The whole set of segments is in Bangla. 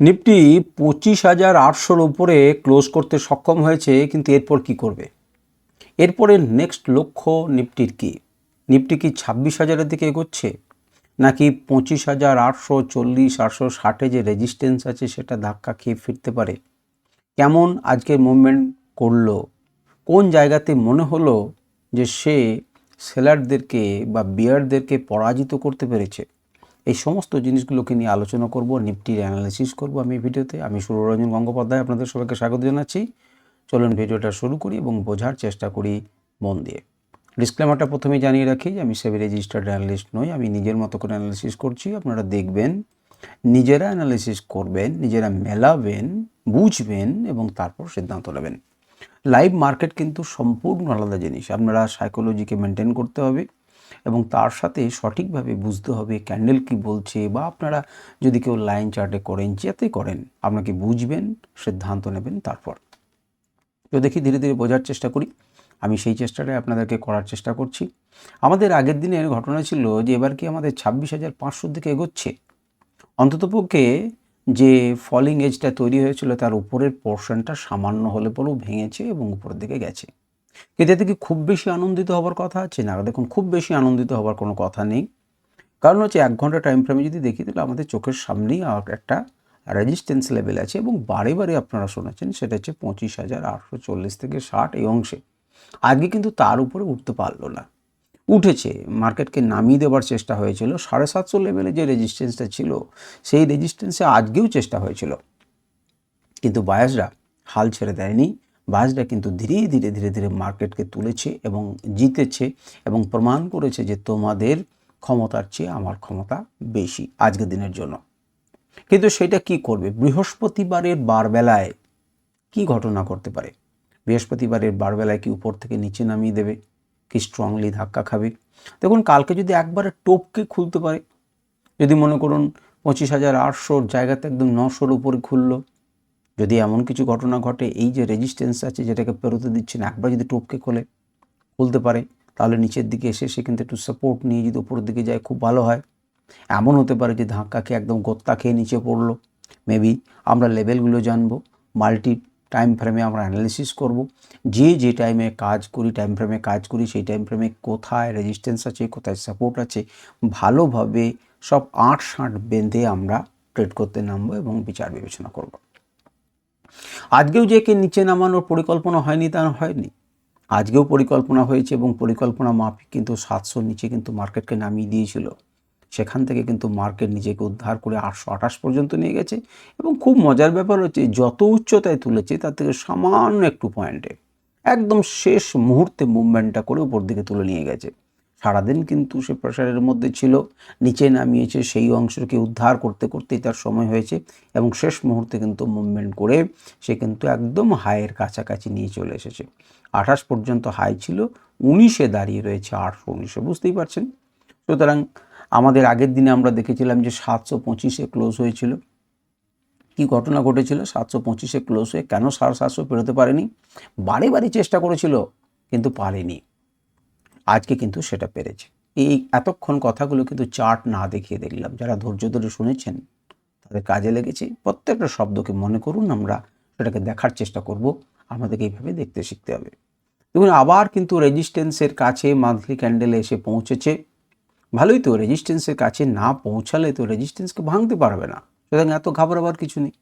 নিফটি 25,800-র উপরে ক্লোজ করতে সক্ষম হয়েছে, কিন্তু এরপর কি করবে? এরপরে নেক্সট লক্ষ্য নিফটির কি? নিফটি কি 26,000-এর দিকে এগোচ্ছে, নাকি 25,840 860-এ যে রেজিস্ট্যান্স আছে সেটা ধাক্কা খেয়ে ফিরতে পারে? কেমন আজকের মুভমেন্ট করলো? কোন জায়গাতে মনে হলো যে সে সেলারদেরকে বা বিয়ারদেরকে পরাজিত করতে পেরেছে? এই সমস্ত জিনিসগুলোকে নিয়ে আলোচনা করব, নিফটির অ্যানালিসিস করব আমি ভিডিওতে। আমি সুররঞ্জন গঙ্গোপাধ্যায় আপনাদের সবাইকে স্বাগত জানাচ্ছি। চলুন ভিডিওটা শুরু করি এবং বোঝার চেষ্টা করি মন দিয়ে। ডিসক্লেমারটা প্রথমেই জানিয়ে রাখি যে আমি সেবি রেজিস্টার্ড অ্যানালিস্ট নই। আমি নিজের মতো করে অ্যানালিসিস করছি, আপনারা দেখবেন, নিজেরা অ্যানালিসিস করবেন, নিজেরা মেলাবেন, বুঝবেন এবং তারপর সিদ্ধান্ত নেবেন। লাইভ মার্কেট কিন্তু সম্পূর্ণ আলাদা জিনিস। আপনারা সাইকোলজিকে মেনটেন করতে হবে এবং তার সাথে সঠিকভাবে বুঝতে হবে ক্যান্ডেল কি বলছে, বা আপনারা যদি কেউ লাইন চার্টে করেন, যেতে করেন, আপনাকে বুঝবেন, সিদ্ধান্ত নেবেন তারপর। তো দেখি ধীরে ধীরে বোঝার চেষ্টা করি। আমি সেই চেষ্টাটাই আপনাদেরকে করার চেষ্টা করছি। আমাদের আগের দিনের ঘটনা ছিল যে এবার কি আমাদের 26,500-র দিকে এগোচ্ছে। অন্ততপক্ষে যে ফলিং এজটা তৈরি হয়েছিল তার উপরের পোর্শনটা সামান্য হলে পরেও ভেঙেছে এবং উপরের দিকে গেছে। কিন্তু এতে কি খুব বেশি আনন্দিত হবার কথা আছে? না, দেখুন, খুব বেশি আনন্দিত হবার কোনো কথা নেই। কারণ হচ্ছে 1 ঘন্টা টাইম ফ্রেমে যদি দেখি তাহলে আমাদের চোখের সামনেই একটা রেজিস্ট্যান্স লেভেল আছে এবং বারে বারে আপনারা শুনেছেন, সেটা হচ্ছে 25,840 থেকে 60 এই অংশে। আজকে কিন্তু তার উপরে উঠতে পারলো না। উঠেছে, মার্কেটকে নামিয়ে দেওয়ার চেষ্টা হয়েছিল। 750 লেভেলে যে রেজিস্ট্যান্সটা ছিল সেই রেজিস্ট্যান্সে আজকেও চেষ্টা হয়েছিল, কিন্তু বায়াসরা হাল ছেড়ে দেয়নি। বায়াসরা কিন্তু ধীরে ধীরে ধীরে ধীরে মার্কেটকে তুলেছে এবং জিতেছে এবং প্রমাণ করেছে যে তোমাদের ক্ষমতার চেয়ে আমার ক্ষমতা বেশি আজকের দিনের জন্য। কিন্তু সেটা কি করবে? বৃহস্পতিবারের বারবেলায় কি ঘটনা করতে পারে? বৃহস্পতিবারের বারবেলায় কি উপর থেকে নিচে নামিয়ে দেবে, কি স্ট্রংলি ধাক্কা খাবে? দেখুন, কালকে যদি একবারে টোপকে খুলতে পারে, যদি মনে করুন 25,800 জায়গাতে একদম 900-র উপরে খুললো, যদি এমন কিছু ঘটনা ঘটে, এই যে রেজিস্ট্যান্স আছে যেটাকে পেরোতে দিচ্ছে না, একবার যদি টোপকে খুলতে পারে, তাহলে নিচের দিকে এসে সে কিন্তু একটু সাপোর্ট নিয়ে যদি উপরের দিকে যায়, খুব ভালো হয়। এমন হতে পারে যে ধাক্কা খেয়ে একদম গোত্তা খেয়ে নিচে পড়লো। মেবি আমরা লেভেলগুলো জানবো, মাল্টি টাইম ফ্রেমে আমরা অ্যানালিসিস করব। যে টাইমে কাজ করি, টাইম ফ্রেমে কাজ করি, সেই টাইম ফ্রেমে কোথায় রেজিস্ট্যান্স আছে, কোথায় সাপোর্ট আছে, ভালোভাবে সব আঁট সাঁট বেঁধে আমরা ট্রেড করতে নামবো এবং বিচার বিবেচনা করব। আজকেও যে কে নিচে নামানোর পরিকল্পনা হয়নি তা হয়নি, আজকেও পরিকল্পনা হয়েছে এবং পরিকল্পনা মাফিক কিন্তু 700 নিচে কিন্তু মার্কেটকে নামিয়ে দিয়েছিল। সেখান থেকে কিন্তু মার্কেট নিজেকে উদ্ধার করে 828 পর্যন্ত নিয়ে গেছে এবং খুব মজার ব্যাপার হচ্ছে, যত উচ্চতায় তুলেছে তার থেকে সামান্য একটু পয়েন্টে একদম শেষ মুহূর্তে মুভমেন্টটা করে উপর দিকে তুলে নিয়ে গেছে। সারাদিন কিন্তু সে প্রেশারের মধ্যে ছিল, নিচে নামিয়েছে, সেই অংশকে উদ্ধার করতে করতেই তার সময় হয়েছে এবং শেষ মুহূর্তে কিন্তু মুভমেন্ট করে সে কিন্তু একদম হাইয়ের কাছাকাছি নিয়ে চলে এসেছে। 28 পর্যন্ত হাই ছিল, 19-এ দাঁড়িয়ে রয়েছে 819-এ, বুঝতেই পারছেন। সুতরাং আমাদের আগের দিনে আমরা দেখেছিলাম যে 725-এ ক্লোজ হয়েছিল। কি ঘটনা ঘটেছিল? 725-এ ক্লোজ হয়ে কেন 750 পেরোতে পারেনি? বারে বারে চেষ্টা করেছিল কিন্তু পারেনি। আজকে কিন্তু সেটা পেরেছে। এই এতক্ষণ কথাগুলো কিন্তু চার্ট না দেখিয়ে দেখলাম। যারা ধৈর্য ধরে শুনেছেন তাদের কাজে লেগেছে। প্রত্যেকটা শব্দকে মনে করুন, আমরা সেটাকে দেখার চেষ্টা করব। আমাদেরকে এইভাবে দেখতে শিখতে হবে। দেখুন, আবার কিন্তু রেজিস্ট্যান্সের কাছে মান্থলি ক্যান্ডেলে এসে পৌঁছেছে। ভালোই তো, রেজিস্ট্যান্সের কাছে না পৌঁছালে তো রেজিস্ট্যান্সকে ভাঙতে পারবে না। সুতরাং এত ঘাবড়াবার কিছু নেই।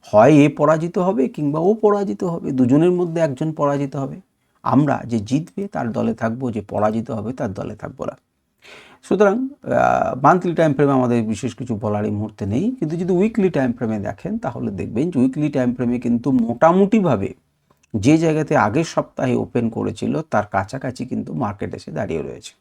হয় এ পরাজিত হবে কিংবা ও পরাজিত হবে, দুজনের মধ্যে একজন পরাজিত হবে। আমরা যে জিতবে তার দলে থাকবো, যে পরাজিত হবে তার দলে থাকবো না। সুতরাং মান্থলি টাইম ফ্রেমে আমাদের বিশেষ কিছু বলার এই মুহূর্তে নেই, কিন্তু যদি উইকলি টাইম ফ্রেমে দেখেন তাহলে দেখবেন যে উইকলি টাইম ফ্রেমে কিন্তু মোটামুটিভাবে যে জায়গাতে আগের সপ্তাহে ওপেন করেছিল তার কাছাকাছি কিন্তু মার্কেট এসে দাঁড়িয়ে রয়েছে।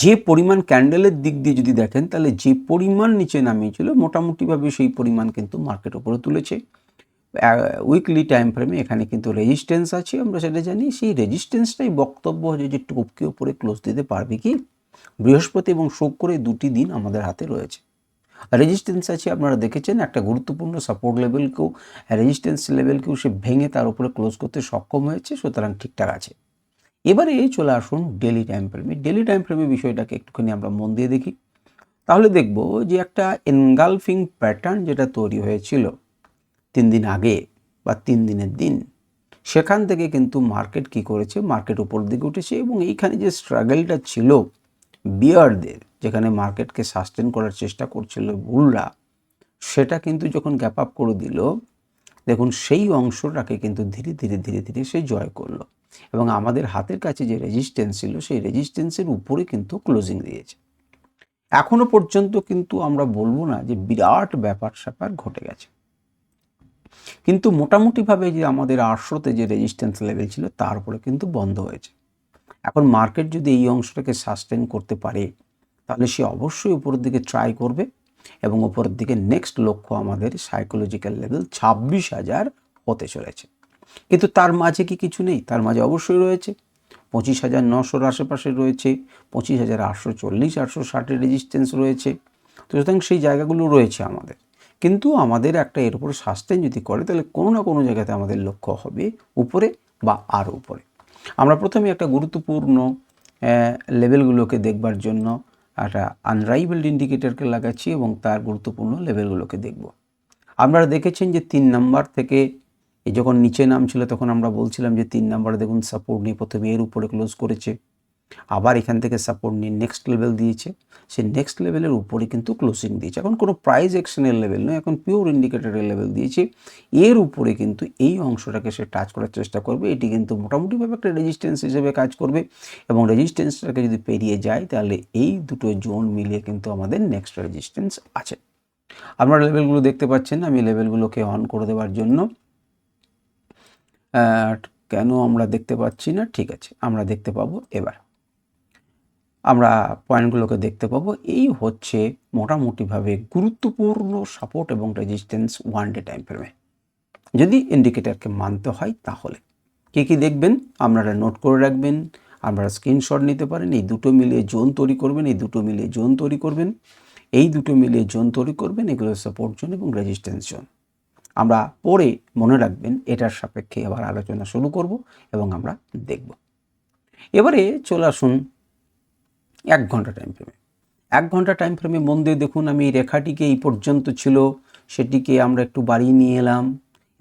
যে পরিমাণ ক্যান্ডেলের দিক দিয়ে যদি দেখেন, তাহলে যে পরিমাণ নিচে নামিয়েছিল মোটামুটিভাবে সেই পরিমাণ কিন্তু মার্কেট উপরে তুলেছে। উইকলি টাইম ফ্রেমে এখানে কিন্তু রেজিস্ট্যান্স আছে, আমরা সেটা জানি। সেই রেজিস্ট্যান্সটাই বক্তব্য হচ্ছে যে টপকে উপরে ক্লোজ দিতে পারবে কি। বৃহস্পতি এবং শুক্র এই দুটি দিন আমাদের হাতে রয়েছে। রেজিস্ট্যান্স আছে, আপনারা দেখেছেন, একটা গুরুত্বপূর্ণ সাপোর্ট লেভেলকেও, রেজিস্ট্যান্স লেভেলকেও সে ভেঙে তার উপরে ক্লোজ করতে সক্ষম হয়েছে। সুতরাং ঠিকঠাক আছে। এবারে চলে আসুন ডেলি টাইম ফ্রেমে। ডেলি টাইম ফ্রেমে বিষয়টাকে একটুখানি আমরা মন দিয়ে দেখি, তাহলে দেখব যে একটা এনগালফিং প্যাটার্ন যেটা তৈরি হয়েছিল 3 দিন আগে বা 3 দিনের দিন, সেখান থেকে কিন্তু মার্কেট কি করেছে, মার্কেট উপর দিকে উঠেছে এবং এইখানে যে স্ট্রাগলটা ছিল বিয়ারদের, যেখানে মার্কেটকে সাস্টেন করার চেষ্টা করছিল বুলরা, সেটা কিন্তু যখন গ্যাপ আপ করে দিল, দেখুন সেই অংশটাকে কিন্তু ধীরে ধীরে ধীরে ধীরে সে জয় করলো এবং আমাদের হাতের কাছে যে রেজিস্ট্যান্স ছিল সেই রেজিস্ট্যান্সের উপরে কিন্তু ক্লোজিং দিয়েছে। এখনো পর্যন্ত কিন্তু আমরা বলবো না যে বিরাট ব্যাপার স্যাপার ঘটে গেছে, কিন্তু মোটামুটিভাবে যে আমাদের 800-তে যে রেজিস্ট্যান্স লেভেল ছিল তার উপরে কিন্তু বন্ধ হয়েছে। এখন মার্কেট যদি এই অংশটাকে সাস্টেন করতে পারে তাহলে সে অবশ্যই উপরের দিকে ট্রাই করবে এবং উপরের দিকে নেক্সট লক্ষ্য আমাদের সাইকোলজিক্যাল লেভেল 26,000 হতে চলেছে। কিন্তু তার মাঝে কি কিছু নেই? তার মাঝে অবশ্যই রয়েছে 25,900-র আশেপাশে রয়েছে, 25,840, 860-এর রেজিস্ট্যান্স রয়েছে। তো সুতরাং সেই জায়গাগুলো রয়েছে আমাদের, কিন্তু আমাদের একটা এর উপরে সাস্টেন যদি করে তাহলে কোনো না কোনো জায়গাতে আমাদের লক্ষ্য হবে উপরে বা আরও উপরে। আমরা প্রথমে একটা গুরুত্বপূর্ণ লেভেলগুলোকে দেখবার জন্য একটা আনরাইভেলড ইন্ডিকেটরকে লাগাচ্ছি এবং তার গুরুত্বপূর্ণ লেভেলগুলোকে দেখব। আপনারা দেখেছেন যে 3 নাম্বার থেকে যখন নিচে নামছিল তখন আমরা বলছিলাম যে 3 নাম্বারে দেখুন সাপোর্ট নিয়ে প্রথমে এর উপরে ক্লোজ করেছে, আবার এখান থেকে সাপোর্ট নিয়ে নেক্সট লেভেল দিয়েছে, সেই নেক্সট লেভেলের উপরে কিন্তু ক্লোজিং দিয়েছে। এখন কোনো প্রাইস অ্যাকশনের লেভেল নয়, এখন পিওর ইন্ডিকেটরের লেভেল দিয়েছে। এর উপরে কিন্তু এই অংশটাকে সে টাচ করার চেষ্টা করবে, এটি কিন্তু মোটামুটিভাবে একটা রেজিস্ট্যান্স হিসেবে কাজ করবে এবং রেজিস্ট্যান্সটাকে যদি পেরিয়ে যায় তাহলে এই দুটো জোন মিলিয়ে কিন্তু আমাদের নেক্সট রেজিস্ট্যান্স আছে। আপনারা লেভেলগুলো দেখতে পাচ্ছেন, আমি লেভেলগুলোকে অন করে দেওয়ার জন্য কেন আমরা দেখতে পাচ্ছি না, ঠিক আছে আমরা দেখতে পাবো, এবার আমরা পয়েন্টগুলোকে দেখতে পাবো। এই হচ্ছে মোটামুটিভাবে গুরুত্বপূর্ণ সাপোর্ট এবং রেজিস্ট্যান্স 1 ডে টাইম ফ্রেমে যদি ইন্ডিকেটরকে মানতে হয় তাহলে কী কী দেখবেন আপনারা নোট করে রাখবেন, আপনারা স্ক্রিনশট নিতে পারেন। এই দুটো মিলিয়ে জোন তৈরি করবেন, এই দুটো মিলিয়ে জোন তৈরি করবেন, এই দুটো মিলিয়ে জোন তৈরি করবেন, এগুলো সাপোর্ট জোন এবং রেজিস্ট্যান্স জোন। আমরা পরে মনে রাখবেন এটার সাপেক্ষে আবার আলোচনা শুরু করব এবং আমরা দেখব। এবারে চলে আসুন 1 ঘন্টা টাইম ফ্রেমে। 1 ঘন্টা টাইম ফ্রেমে মন দিয়ে দেখুন, আমি এই রেখাটিকে এই পর্যন্ত ছিল সেটিকে আমরা একটু বাড়িয়ে নিয়ে এলাম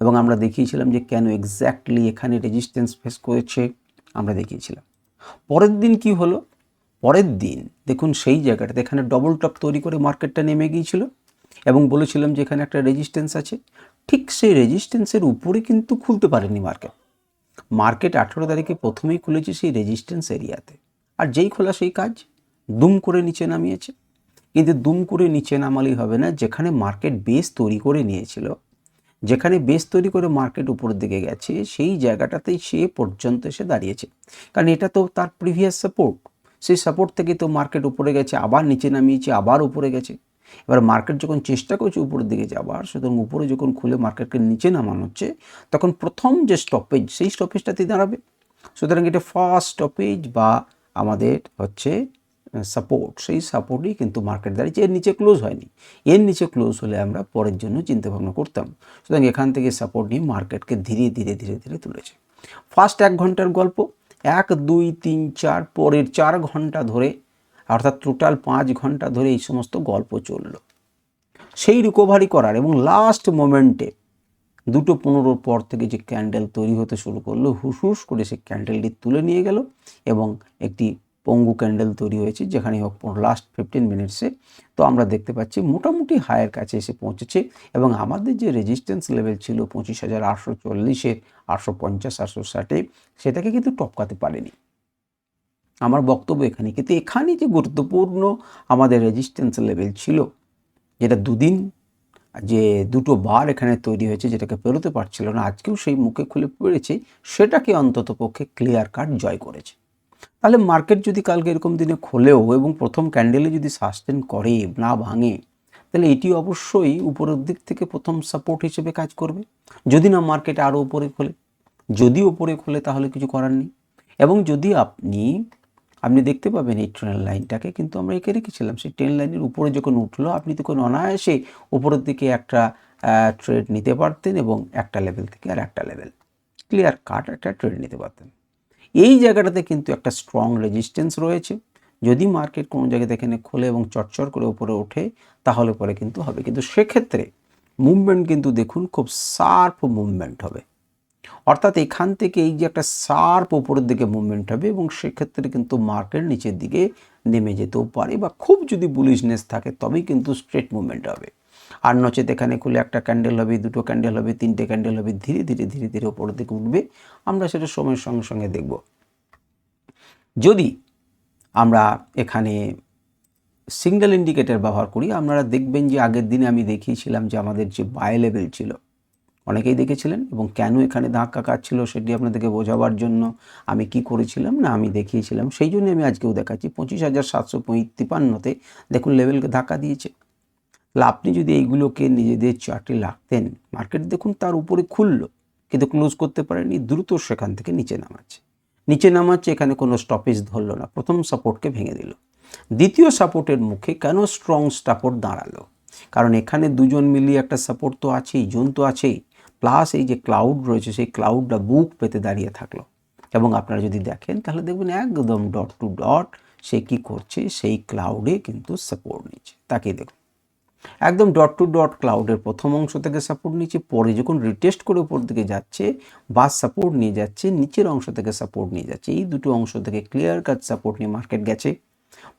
এবং আমরা দেখিয়েছিলাম যে কেন এক্স্যাক্টলি এখানে রেজিস্ট্যান্স ফেস করেছে, আমরা দেখিয়েছিলাম। পরের দিন কি হলো? পরের দিন দেখুন সেই জায়গাটাতে এখানে ডবল টপ তৈরি করে মার্কেটটা নেমে গিয়েছিল এবং বলেছিলাম যে এখানে একটা রেজিস্ট্যান্স আছে। ঠিক সেই রেজিস্ট্যান্সের উপরে কিন্তু খুলতে পারেনি মার্কেট 18 তারিখে প্রথমেই খুলেছে সেই রেজিস্ট্যান্স এরিয়াতে, আর যেই খোলা সেই কাজ, দুম করে নিচে নামিয়েছে। কিন্তু দুম করে নিচে নামালেই হবে না, যেখানে মার্কেট বেস তৈরি করে নিয়েছিল, যেখানে বেস তৈরি করে মার্কেট উপরের দিকে গেছে সেই জায়গাটাতেই সে পর্যন্ত এসে দাঁড়িয়েছে, কারণ এটা তো তার প্রিভিয়াস সাপোর্ট। সেই সাপোর্ট থেকে তো মার্কেট উপরে গেছে, আবার নিচে নামিয়েছে, আবার উপরে গেছে। এবার মার্কেট যখন চেষ্টা করছে উপরের দিকে যাবার, সুতরাং উপরে যখন খুলে মার্কেটকে নিচে নামানো হচ্ছে তখন প্রথম যে স্টপেজ সেই স্টপেজটাতেই দাঁড়াবে। সুতরাং এটা ফার্স্ট স্টপেজ বা আমাদের হচ্ছে সাপোর্ট, সেই সাপোর্টই কিন্তু মার্কেট দাঁড়িয়েছে, এর নিচে ক্লোজ হয়নি। এর নিচে ক্লোজ হলে আমরা পরের জন্য চিন্তাভাবনা করতাম। সুতরাং এখান থেকে সাপোর্ট নিয়ে মার্কেটকে ধীরে ধীরে ধীরে ধীরে তুলেছে। ফার্স্ট 1 ঘন্টার গল্প, 1, 2, 3, 4, পরের 4 ঘন্টা ধরে, অর্থাৎ টোটাল 5 ঘন্টা ধরে এই সমস্ত গল্প চলল সেই রিকভারি করার, এবং লাস্ট মোমেন্টে 2:15 পর থেকে যে ক্যান্ডেল তৈরি হতে শুরু করলো, হুস করে সেই ক্যান্ডেলটি তুলে নিয়ে গেল এবং একটি পঙ্গু ক্যান্ডেল তৈরি হয়েছে, যেখানে লাস্ট 15 মিনিটসে তো আমরা দেখতে পাচ্ছি মোটামুটি হায়ের কাছে এসে পৌঁছেছে এবং আমাদের যে রেজিস্ট্যান্স লেভেল ছিল 25,840-এর, 850, 860-এ, সেটাকে কিন্তু টপকাতে পারেনি। আমার বক্তব্য এখানে, কিন্তু এখানে যে গুরুত্বপূর্ণ আমাদের রেজিস্ট্যান্স লেভেল ছিল, যেটা দুদিন যে দুটো বার এখানে তৈরি হয়েছে, যেটাকে পেরোতে পারছিল না, আজকেও সেই মুখে খুলে পড়েছে, সেটাকে অন্তত পক্ষে ক্লিয়ার কাট জয় করেছে। তাহলে মার্কেট যদি কালকে এরকম দিনে খোলেও এবং প্রথম ক্যান্ডেলে যদি সাস্টেন করে, না ভাঙে, তাহলে এটি অবশ্যই উপরের দিক থেকে প্রথম সাপোর্ট হিসেবে কাজ করবে, যদি না মার্কেট আরও উপরে খোলে। যদি উপরে খোলে তাহলে কিছু করার নেই। এবং যদি আপনি দেখতে পাবেন এই ট্রেন লাইনটাকে কিন্তু আমরা এঁকে রেখেছিলাম, সেই ট্রেন লাইনের উপরে যখন উঠলো আপনি তখন অনায়াসে উপরের দিকে একটা ট্রেড নিতে পারতেন এবং একটা লেভেল থেকে আর একটা লেভেল ক্লিয়ার কাট একটা ট্রেড নিতে পারতেন। এই জায়গাটাতে কিন্তু একটা স্ট্রং রেজিস্ট্যান্স রয়েছে, যদি মার্কেট কোনো জায়গাতে এখানে খোলে এবং চটচর করে উপরে ওঠে তাহলে পরে কিন্তু হবে, কিন্তু সেক্ষেত্রে মুভমেন্ট কিন্তু দেখুন খুব শার্প মুভমেন্ট হবে, অর্থাৎ এখান থেকে এই যে একটা শার্প উপরের দিকে মুভমেন্ট হবে এবং সেক্ষেত্রে কিন্তু মার্কেট নিচের দিকে নেমে যেতেও পারে, বা খুব যদি বুলিশনেস থাকে তবেই কিন্তু স্ট্রেট মুভমেন্ট হবে। আর নচেত এখানে খুলে একটা ক্যান্ডেল হবে, দুটো ক্যান্ডেল হবে, তিনটে ক্যান্ডেল হবে, ধীরে ধীরে ধীরে ধীরে উপরের দিকে উঠবে। আমরা সেটা সময়ের সঙ্গে সঙ্গে দেখব। যদি আমরা এখানে সিঙ্গেল ইন্ডিকেটর ব্যবহার করি, আপনারা দেখবেন যে আগের দিনে আমি দেখিয়েছিলাম যে আমাদের যে বাই লেভেল ছিল, অনেকেই দেখেছিলেন, এবং কেন এখানে ধাক্কা কাটছিল সেটি আপনাদেরকে বোঝাবার জন্য আমি কি করেছিলাম না আমি দেখিয়েছিলাম, সেই জন্য আমি আজকেও দেখাচ্ছি। 25,753-তে দেখুন লেভেলকে ধাক্কা দিয়েছে। তাহলে আপনি যদি এইগুলোকে নিজেদের চার্টে রাখতেন, মার্কেট দেখুন তার উপরে খুললো কিন্তু ক্লোজ করতে পারেনি, দ্রুত সেখান থেকে নিচে নামাচ্ছে, এখানে কোনো স্টপেজ ধরলো না, প্রথম সাপোর্টকে ভেঙে দিল। দ্বিতীয় সাপোর্টের মুখে কেন স্ট্রং সাপোর্ট দাঁড়ালো? কারণ এখানে দুজন মিলিয়ে একটা সাপোর্ট তো আছেই, জোন তো আছেই, প্লাস এই যে ক্লাউড রয়েছে সেই ক্লাউডটা বুক পেতে দাঁড়িয়ে থাকলো। এবং আপনারা যদি দেখেন তাহলে দেখবেন একদম ডট টু ডট সে কী করছে, সেই ক্লাউডে কিন্তু সাপোর্ট নিচ্ছে। তাকিয়ে দেখুন, একদম ডট টু ডট ক্লাউডের প্রথম অংশ থেকে সাপোর্ট নিচ্ছে, পরে যখন রিটেস্ট করে উপর দিকে যাচ্ছে বা সাপোর্ট নিয়ে যাচ্ছে, নিচের অংশ থেকে সাপোর্ট নিয়ে যাচ্ছে, এই দুটো অংশ থেকে ক্লিয়ার কাট সাপোর্ট নিয়ে মার্কেট গেছে।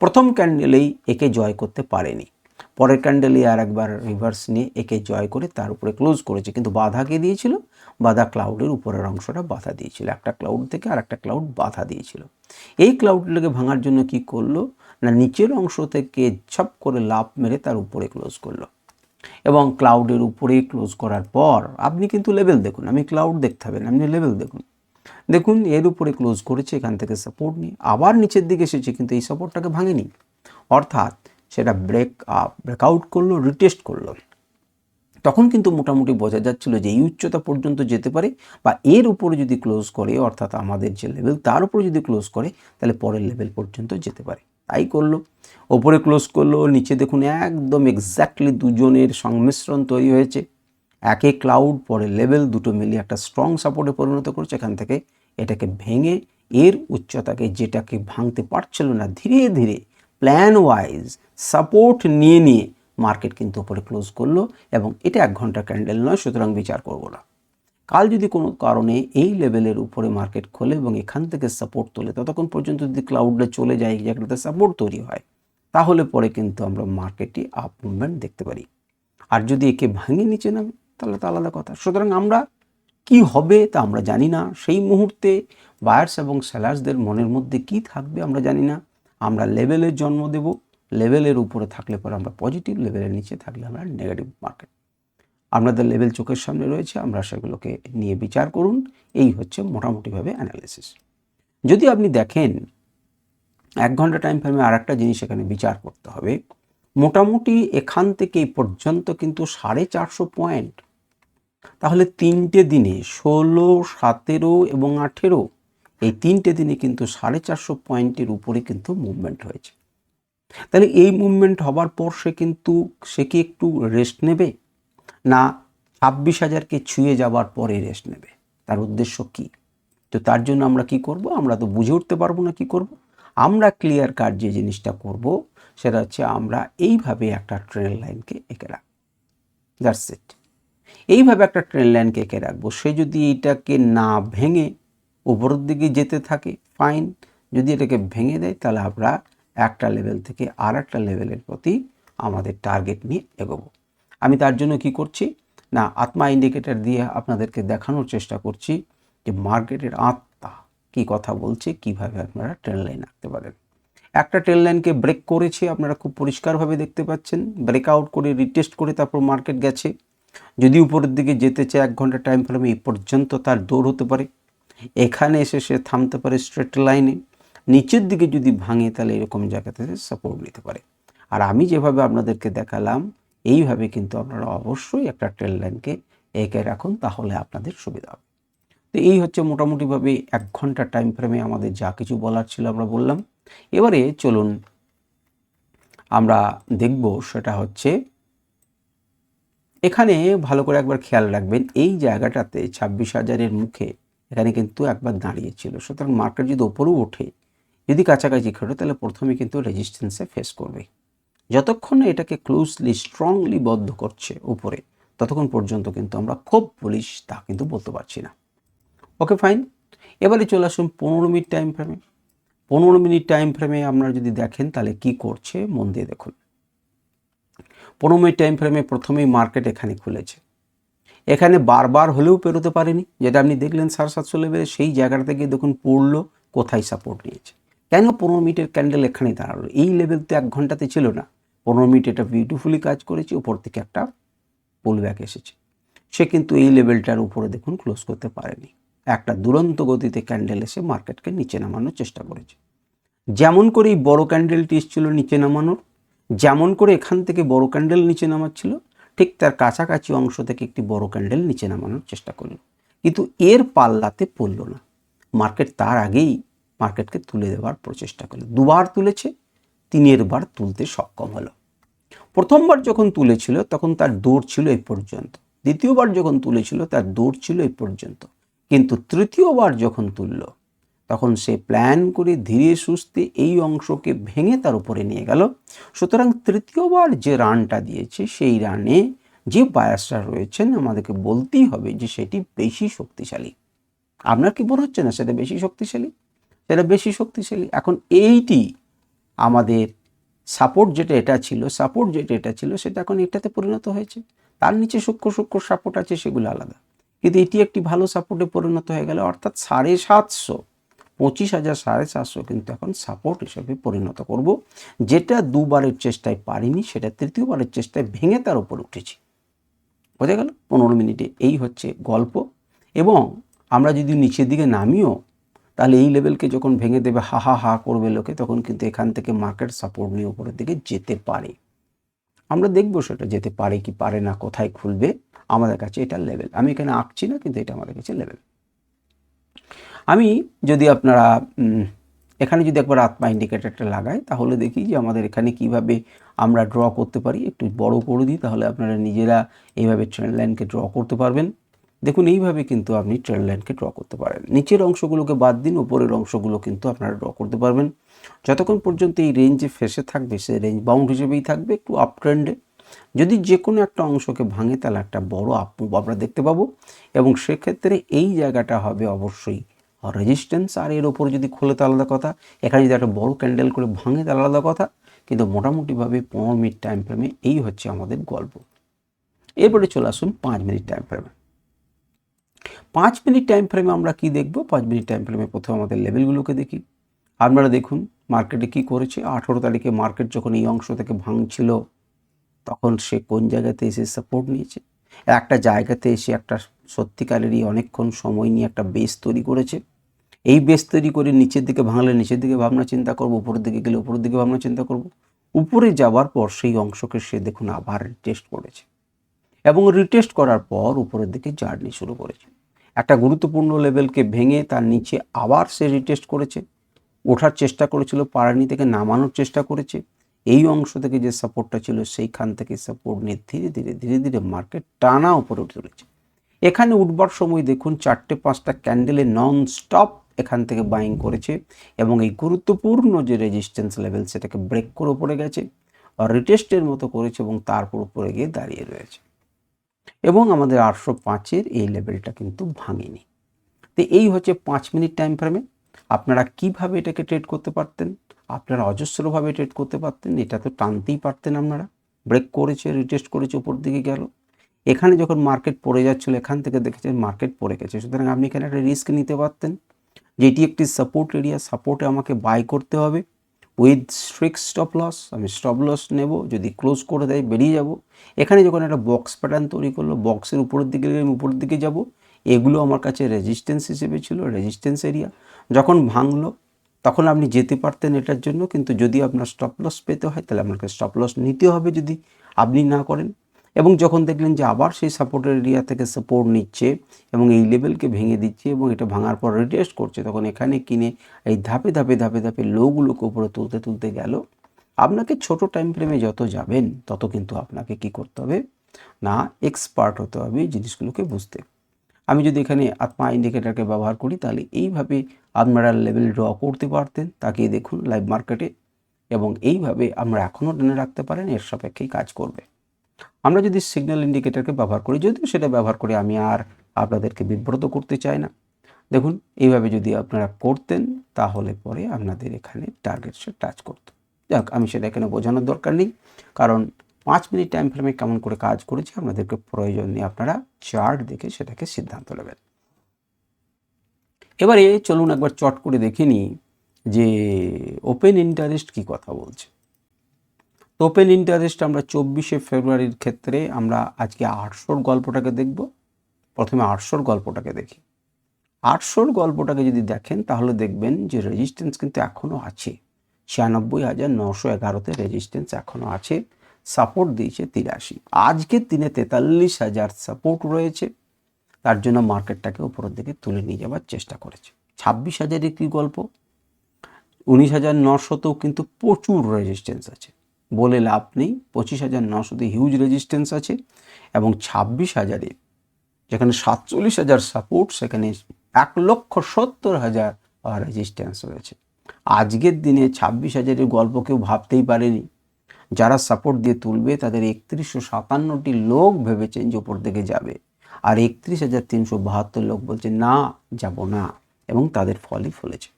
প্রথম ক্যান্ডেলেই একে জয় করতে পারেনি, পরের ক্যান্ডেলে আর একবার রিভার্স নিয়ে একে জয় করে তার উপরে ক্লোজ করেছে, কিন্তু বাধা কে দিয়েছিল? বাধা ক্লাউডের উপরের অংশটা বাধা দিয়েছিল, একটা ক্লাউড থেকে আর একটা ক্লাউড বাধা দিয়েছিল। এই ক্লাউডটাকে ভাঙার জন্য কি করলো না, নিচের অংশ থেকে ছপ করে লাফ মেরে তার উপরে ক্লোজ করলো, এবং ক্লাউডের উপরে ক্লোজ করার পর আপনি কিন্তু লেভেল দেখুন, আমি ক্লাউড দেখতে হবে না, আপনি লেভেল দেখুন, দেখুন এর উপরে ক্লোজ করেছে, এখান থেকে সাপোর্ট নিয়ে আবার নিচের দিকে এসেছে, কিন্তু এই সাপোর্টটাকে ভাঙেনি, অর্থাৎ সেটা ব্রেকআউট করলো, রিটেস্ট করলো। তখন কিন্তু মোটামুটি বোঝা যাচ্ছিল যে এই উচ্চতা পর্যন্ত যেতে পারে, বা এর উপরে যদি ক্লোজ করে, অর্থাৎ আমাদের যে লেভেল তার উপরে যদি ক্লোজ করে তাহলে পরের লেভেল পর্যন্ত যেতে পারে। তাই করলো, ওপরে ক্লোজ করলো, নিচে দেখুন একদম এক্স্যাক্টলি দুজনের সংমিশ্রণ তৈরি হয়েছে, একে ক্লাউড পরে লেভেল, দুটো মিলিয়ে একটা স্ট্রং সাপোর্টে পরিণত করছে। এখান থেকে এটাকে ভেঙে এর উচ্চতাকে, যেটাকে ভাঙতে পারছিল না, ধীরে ধীরে প্ল্যান ওয়াইজ সাপোর্ট নিয়ে নিয়ে মার্কেট কিন্তু উপরে ক্লোজ করলো, এবং এটা 1 ঘন্টা ক্যান্ডেল নয়, সুতরাং বিচার করব না। কাল যদি কোনো কারণে এই লেভেলের উপরে মার্কেট খোলে এবং এখান থেকে সাপোর্ট তোলে, ততক্ষণ পর্যন্ত যদি ক্লাউডে চলে যায়, এই জায়গাটাতে সাপোর্ট তৈরি হয়, তাহলে পরে কিন্তু আমরা মার্কেটে আপ মুভমেন্ট দেখতে পারি। আর যদি একে ভাঙে নিচে নামে তাহলে তো আলাদা কথা। সুতরাং আমরা কি হবে তা আমরা জানি না, সেই মুহূর্তে বায়ার্স এবং সেলার্সদের মনের মধ্যে কি থাকবে আমরা জানি না। আমরা লেভেলের জন্ম দেব, লেভেলের উপরে থাকলে পরে আমরা পজিটিভ, লেভেলের নিচে থাকলে আমরা নেগেটিভ মার্কেট। আপনাদের লেভেল চোখের সামনে রয়েছে, আমরা সেগুলোকে নিয়ে বিচার করুন। এই হচ্ছে মোটামুটিভাবে অ্যানালিসিস। যদি আপনি দেখেন 1 ঘন্টা টাইম ফ্রেমে আর একটা জিনিস এখানে বিচার করতে হবে, মোটামুটি এখান থেকে এই পর্যন্ত কিন্তু 450 পয়েন্ট, তাহলে 3টে দিনে 16, 17 এবং 18, এই 3টে দিনে কিন্তু 450 পয়েন্টের উপরে কিন্তু মুভমেন্ট হয়েছে। তাহলে এই মুভমেন্ট হবার পর সে কি একটু রেস্ট নেবে, না 26,000কে ছুঁয়ে যাবার পরে রেস্ট নেবে? তার উদ্দেশ্য কি? তো তার জন্য আমরা কি করব? আমরা তো বুঝে উঠতে পারবো না কি করব। আমরা ক্লিয়ার কাট যে জিনিসটা করব সেটা হচ্ছে আমরা এইভাবে একটা ট্রেন লাইনকে এঁকে রাখব, দ্যাটস ইট। এইভাবে একটা ট্রেন লাইনকে এঁকে রাখবো, সে যদি এটাকে না ভেঙে উপরের দিকে যেতে থাকে ফাইন, যদি এটাকে ভেঙে দেয় তাহলে আমরা একটা লেভেল থেকে আর একটা লেভেলের প্রতি আমাদের টার্গেট নিয়ে এগোবো। আমি তার জন্য কি করছি না, আত্মা ইন্ডিকেটর দিয়ে আপনাদেরকে দেখানোর চেষ্টা করছি যে মার্কেটের আত্মা কি কথা বলছে, কিভাবে আপনারা ট্রেন লাইন আঁকতে পারেন। একটা ট্রেন লাইনকে ব্রেক করেছে, আপনারা খুব পরিষ্কারভাবে দেখতে পাচ্ছেন, ব্রেকআউট করে রিটেস্ট করে তারপর মার্কেট গেছে। যদি উপরের দিকে যেতে চায় 1 ঘন্টা টাইম ফ্রেমে এই পর্যন্ত তার দৌড় হতে পারে, এখানে এসে সে থামতে পারে স্ট্রেট লাইনে, নিচের দিকে যদি ভাঙে তাহলে এরকম জায়গাতে সাপোর্ট নিতে পারে। আর আমি যেভাবে আপনাদেরকে দেখালাম এইভাবে কিন্তু আপনারা অবশ্যই একটা ট্রেন লাইনকে এঁকে রাখুন, তাহলে আপনাদের সুবিধা হবে। তো এই হচ্ছে মোটামুটিভাবে 1 ঘন্টা টাইম ফ্রেমে আমাদের যা কিছু বলার ছিল আমরা বললাম। এবারে চলুন আমরা দেখব, সেটা হচ্ছে এখানে ভালো করে একবার খেয়াল রাখবেন, এই জায়গাটাতে 26,000-এর মুখে এখানে কিন্তু একবার দাঁড়িয়েছিল। সুতরাং মার্কেট যদি ওপরেও ওঠে, যদি কাছাকাছি খোলে তাহলে প্রথমে কিন্তু রেজিস্ট্যান্সে ফেস করবে। যতক্ষণ না এটাকে ক্লোজলি স্ট্রংলি বদ্ধ করছে উপরে, ততক্ষণ পর্যন্ত কিন্তু আমরা খুব বুলিশ তা কিন্তু বলতে পারছি না। ওকে ফাইন, এবারে চলে আসুন 15 মিনিট টাইম ফ্রেমে। 15 মিনিট টাইম ফ্রেমে আপনারা যদি দেখেন তাহলে কি করছে মন দিয়ে দেখুন। 15 মিনিট টাইম ফ্রেমে প্রথমেই মার্কেট এখানে খুলেছে, এখানে বারবার হলেও পেরোতে পারেনি, যেটা আপনি দেখলেন 750 লেভেলে, সেই জায়গাটা থেকে দেখুন পড়লো কোথায় সাপোর্ট নিয়েছে। কেন 15 মিনিটের ক্যান্ডেল এখানেই দাঁড়ালো? এই লেভেল তো 1 ঘন্টাতে ছিল না, 15 মিনিট এটা বিউটিফুলি কাজ করেছে, উপর থেকে একটা পুল ব্যাক এসেছে। সে কিন্তু এই লেভেলটার উপরে দেখুন ক্লোজ করতে পারেনি, একটা দুরন্ত গতিতে ক্যান্ডেল এসে মার্কেটকে নিচে নামানোর চেষ্টা করেছে। যেমন করে এই বড় ক্যান্ডেলটি এসেছিল নিচে নামানোর, যেমন করে এখান থেকে বড় ক্যান্ডেল নিচে নামাচ্ছিল, ঠিক তার কাছাকাছি অংশ থেকে একটি বড় ক্যান্ডেল নিচে নামানোর চেষ্টা করলো, কিন্তু এর পাল্লাতে পড়ল না। মার্কেট তার আগেই মার্কেটকে তুলে দেওয়ার প্রচেষ্টা করলো, দুবার তুলেছে, 3 বার তুলতে সক্ষম হলো। প্রথমবার যখন তুলেছিল তখন তার দৌড় ছিল এই পর্যন্ত, দ্বিতীয়বার যখন তুলেছিল তার দৌড় ছিল এই পর্যন্ত, কিন্তু তৃতীয়বার যখন তুলল তখন সে প্ল্যান করে ধীরে সুস্থে এই অংশকে ভেঙে তার উপরে নিয়ে গেল। সুতরাং তৃতীয়বার যে রানটা দিয়েছে সেই রানে যে বায়াসটা রয়েছেন আমাদেরকে বলতেই হবে যে সেটি বেশি শক্তিশালী। আপনার কি মনে হচ্ছে না সেটা বেশি শক্তিশালী? সেটা বেশি শক্তিশালী। এখন এইটি আমাদের সাপোর্ট যেটা এটা ছিল সেটা এখন এটাতে পরিণত হয়েছে। তার নিচে সূক্ষ্ম সাপোর্ট আছে, সেগুলো আলাদা, কিন্তু এটি একটি ভালো সাপোর্টে পরিণত হয়ে গেল, অর্থাৎ 750, 25,000 750 কিন্তু এখন সাপোর্ট হিসেবে পরিণত করব। যেটা দুবারের চেষ্টায় পারিনি সেটা তৃতীয়বারের চেষ্টায় ভেঙে তার উপর উঠেছি। বোঝা গেল? 15 মিনিটে এই হচ্ছে গল্প। এবং আমরা যদি নিচের দিকে নামিও তাহলে এই লেভেলকে যখন ভেঙে দেবে হা হা হা করবে লোকে, তখন কিন্তু এখান থেকে মার্কেট সাপোর্ট নিয়ে উপরের দিকে যেতে পারে। আমরা দেখবো সেটা যেতে পারে কি পারে না, কোথায় খুলবে। আমাদের কাছে এটা লেভেল, আমি এখানে আঁকছি না, কিন্তু এটা আমাদের কাছে লেভেল। আমি যদি আপনারা এখানে যদি একবার আত্মা ইন্ডিকেটরটা লাগাই তাহলে দেখি যে আমাদের এখানে কিভাবে আমরা ড্র করতে পারি। একটু বড় করে দিই, তাহলে আপনারা নিজেরা এইভাবে ট্রেন্ড লাইনকে ড্র করতে পারবেন। দেখুন এইভাবে কিন্তু আপনি ট্রেন্ড লাইনকে ড্র করতে পারেন, নিচের অংশগুলোকে বাদ দিন, উপরের অংশগুলো কিন্তু আপনারা ড্র করতে পারবেন। যতক্ষণ পর্যন্ত এই রেঞ্জে ফেসে থাকবে সে রেঞ্জ বাউন্ড হিসেবেই থাকবে, একটু আপ ট্রেন্ডে। যদি যে কোনো একটা অংশকে ভাঙে তাহলে একটা বড় আপ মুভ আমরা দেখতে পাবো, এবং সেক্ষেত্রে এই জায়গাটা হবে অবশ্যই রেজিস্ট্যান্স। আর এর ওপর যদি খোলে তো আলাদা কথা, এখানে যদি একটা বড় ক্যান্ডেল করে ভাঙে তাহলে আলাদা কথা, কিন্তু মোটামুটিভাবে 15 মিনিট টাইম ফ্রেমে এই হচ্ছে আমাদের গল্প। এরপরে চলে আসুন 5 মিনিট টাইম ফ্রেমে। 5 মিনিট টাইম ফ্রেমে আমরা কি দেখব? 5 মিনিট টাইম ফ্রেমে প্রথমে আমাদের লেভেলগুলোকে দেখি। আপনারা দেখুন মার্কেটে কি করেছে। 18 তারিখে মার্কেট যখন এই অংশ থেকে ভাঙছিল তখন সে কোন জায়গাতে এসে সাপোর্ট নিয়েছে, একটা জায়গাতে এসে একটা সত্যিকারেরই অনেকক্ষণ সময় নিয়ে একটা বেস তৈরি করেছে। এই বেস তৈরি করে নিচের দিকে ভাঙলে নিচের দিকে ভাবনা চিন্তা করব, উপরের দিকে গেলে উপরের দিকে ভাবনা চিন্তা করব। উপরে যাওয়ার পর সেই অংশকে সে দেখুন আবার রিটেস্ট করেছে, এবং রিটেস্ট করার পর উপরের দিকে জার্নি শুরু করেছে। একটা গুরুত্বপূর্ণ লেভেলকে ভেঙে তার নিচে আবার সে রিটেস্ট করেছে, ওঠার চেষ্টা করেছিল, পারানি থেকে নামানোর চেষ্টা করেছে। এই অংশ থেকে যে সাপোর্টটা ছিল সেইখান থেকে সাপোর্ট নিয়ে ধীরে ধীরে মার্কেট টানা উপরে উঠে চলেছে। এখানে উঠবার সময় দেখুন 4-5টা ক্যান্ডেলে নন স্টপ এখান থেকে বাইং করেছে, এবং এই গুরুত্বপূর্ণ যে রেজিস্ট্যান্স লেভেল সেটাকে ব্রেক করে উপরে গেছে, রিটেস্টের মতো করেছে, এবং তারপর উপরে গিয়ে দাঁড়িয়ে রয়েছে। এবং আমাদের 805-এর এই লেভেলটা কিন্তু ভাঙেনি। তো এই হচ্ছে 5 মিনিট টাইম ফ্রেমে আপনারা কিভাবে এটাকে ট্রেড করতে পারতেন। আপনারা অজস্রভাবে ট্রেড করতে পারতেন, এটা তো টানতেই পারতেন। আপনারা ব্রেক করেছে, রিটেস্ট করেছে, উপর দিকে গেল। এখানে যখন মার্কেট পড়ে যাচ্ছিল এখান থেকে দেখেছেন মার্কেট পড়ে গেছে, সুতরাং আপনি এখানে একটা রিস্ক নিতে পারতেন যে এটি একটি সাপোর্ট এরিয়া, সাপোর্টে আমাকে বাই করতে হবে উইথ স্ট্রিক্ট স্টপ লস। আমি স্টপ লস নেব, যদি ক্লোজ করে দেয় বেরিয়ে যাব। এখানে যখন একটা বক্স প্যাটার্ন তৈরি করলো, বক্সের উপরের দিকে গেলে আমি উপরের দিকে যাব, এগুলো আমার কাছে রেজিস্ট্যান্স হিসেবে ছিল, রেজিস্ট্যান্স এরিয়া। যখন ভাঙলো তখন আপনি যেতে পারতেন এটার জন্য, কিন্তু যদি আপনার স্টপ লস পেতে হয় তাহলে আপনাকে স্টপ লস নিতে হবে যদি আপনি না করেন। এবং যখন দেখলেন যে আবার সেই সাপোর্টের এরিয়া থেকে সাপোর্ট নিচ্ছে এবং এই লেভেলকে ভেঙে দিচ্ছে এবং এটা ভাঙার পর রিটেস্ট করছে, তখন এখানে কিনে এই ধাপে ধাপে লোগুলোকে উপরে তুলতে গেল। আপনাকে ছোট টাইম ফ্রেমে যত যাবেন তত কিন্তু আপনাকে কি করতে হবে না, এক্সপার্ট হতে হবে এই জিনিসগুলোকে বুঝতে। আমি যদি এখানে আত্মা ইন্ডিকেটারকে ব্যবহার করি তাহলে এইভাবে আপনারা লেভেল ড্র করতে পারতেন, তাকিয়ে দেখুন লাইভ মার্কেটে, এবং এইভাবে আমরা এখনও টেনে রাখতে পারেন, এর সাপেক্ষেই কাজ করবে। আমরা যদি সিগন্যাল ইন্ডিকেটরকে ব্যবহার করি, যদিও সেটা ব্যবহার করে আমি আর আপনাদেরকে বিব্রত করতে চাই না, দেখুন এইভাবে যদি আপনারা করতেন তাহলে পরে আপনাদের এখানে টার্গেট সে টাচ করতো। যাক, আমি সেটা এখানে বোঝানোর দরকার নেই, কারণ 5 মিনিট টাইম ফ্রেমে কেমন করে কাজ করেছে আপনাদেরকে প্রয়োজন নেই, আপনারা চার্ট দেখে সেটাকে সিদ্ধান্ত নেবেন। এবারে চলুন একবার চট করে দেখে নিই যে ওপেন ইন্টারেস্ট কি কথা বলছে। তো ওপেন ইন্টারেস্ট আমরা 24শে ফেব্রুয়ারির ক্ষেত্রে আমরা আজকে 800 গল্পটাকে দেখব। প্রথমে 800 গল্পটাকে দেখি। 800 গল্পটাকে যদি দেখেন তাহলে দেখবেন যে রেজিস্ট্যান্স কিন্তু এখনও আছে, 96,911তে রেজিস্ট্যান্স এখনও আছে, সাপোর্ট দিয়েছে 83, আজকের দিনে 43,000 সাপোর্ট রয়েছে, তার জন্য মার্কেটটাকে উপরের দিকে তুলে নিয়ে যাওয়ার চেষ্টা করেছে। 26,000-এর কী গল্প, 19,900তেও কিন্তু প্রচুর রেজিস্ট্যান্স আছে, বলে লাভ নেই, 25,900তে হিউজ রেজিস্ট্যান্স আছে, এবং 26,000-এ যেখানে 47,000 সাপোর্ট, সেখানে 1,70,000 রেজিস্ট্যান্স রয়েছে। আজকের দিনে 26,000-এর গল্প কেউ ভাবতেই পারেনি। যারা সাপোর্ট দিয়ে তুলবে তাদের 3157টি লোক ভেবেছেন যে ওপর দিকে যাবে, আর 31,372 লোক বলছে না, যাব না, এবং তাদের ফলই ফলেছে।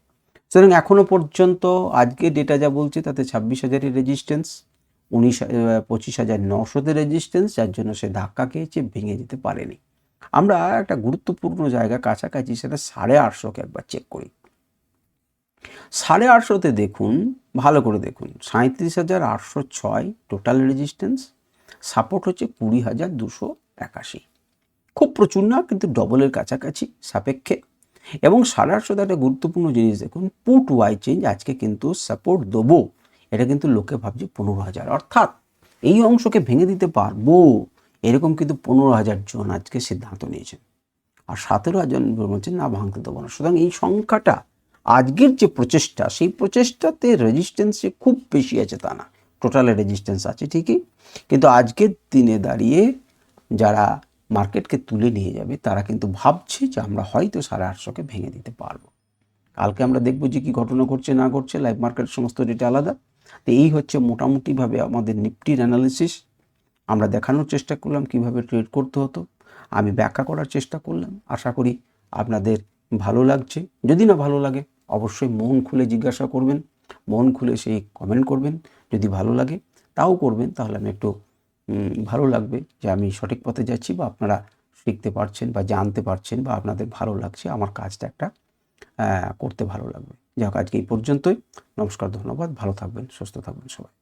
সুতরাং এখনও পর্যন্ত আজকে ডেটা যা বলছে তাতে 26,000-এর রেজিস্ট্যান্স, 25,900-তে রেজিস্ট্যান্স, যার জন্য সে ধাক্কা খেয়েছে, ভেঙে যেতে পারেনি। আমরা একটা গুরুত্বপূর্ণ জায়গা কাছাকাছি, সেটা 850কে একবার চেক করি। 850তে দেখুন, ভালো করে দেখুন, 37,806 টোটাল রেজিস্ট্যান্স, সাপোর্ট হচ্ছে 20,281, খুব প্রচুর না, কিন্তু ডবলের কাছাকাছি সাপেক্ষে। এবং 850তে একটা গুরুত্বপূর্ণ জিনিস দেখুন, পুট ওয়াই চেঞ্জ আজকে কিন্তু সাপোর্ট দেবো, এটা কিন্তু লোকে ভাবছে 15,000, অর্থাৎ এই অংশকে ভেঙে দিতে পারবো, এরকম কিন্তু 15,000 জন আজকে সিদ্ধান্ত নিয়েছেন, আর 17,000 বলছেন না, ভাঙতে দেবো না। সুতরাং এই সংখ্যাটা, আজকের যে প্রচেষ্টা, সেই প্রচেষ্টাতে রেজিস্ট্যান্স যে খুব বেশি আছে তা না, টোটালে রেজিস্ট্যান্স আছে ঠিকই, কিন্তু আজকের দিনে দাঁড়িয়ে যারা মার্কেটকে তুলে নিয়ে যাবে তারা কিন্তু ভাবছে যে আমরা হয়তো 850কে ভেঙে দিতে পারবো। কালকে আমরা দেখবো যে কী ঘটনা ঘটছে না ঘটছে, লাইভ মার্কেট সমস্ত ডেটা আলাদা। তো এই হচ্ছে মোটামুটিভাবে আমাদের নিফটির অ্যানালিসিস। আমরা দেখানোর চেষ্টা করলাম কিভাবে ট্রেড করতে হতো, আমি ব্যাখ্যা করার চেষ্টা করলাম। আশা করি আপনাদের ভালো লাগছে। যদি না ভালো লাগে অবশ্যই মন খুলে জিজ্ঞাসা করবেন, মন খুলে সেই কমেন্ট করবেন। যদি ভালো লাগে তাও করবেন, তাহলে আমি একটু ভালো লাগবে যে আমি সঠিক পথে যাচ্ছি, বা আপনারা শিখতে পারছেন বা জানতে পারছেন, বা আপনাদের ভালো লাগছে, আমার কাজটা একটা করতে ভালো লাগবে। যাই হোক, আজকে এই পর্যন্তই। নমস্কার, ধন্যবাদ, ভালো থাকবেন, সুস্থ থাকবেন সবাই।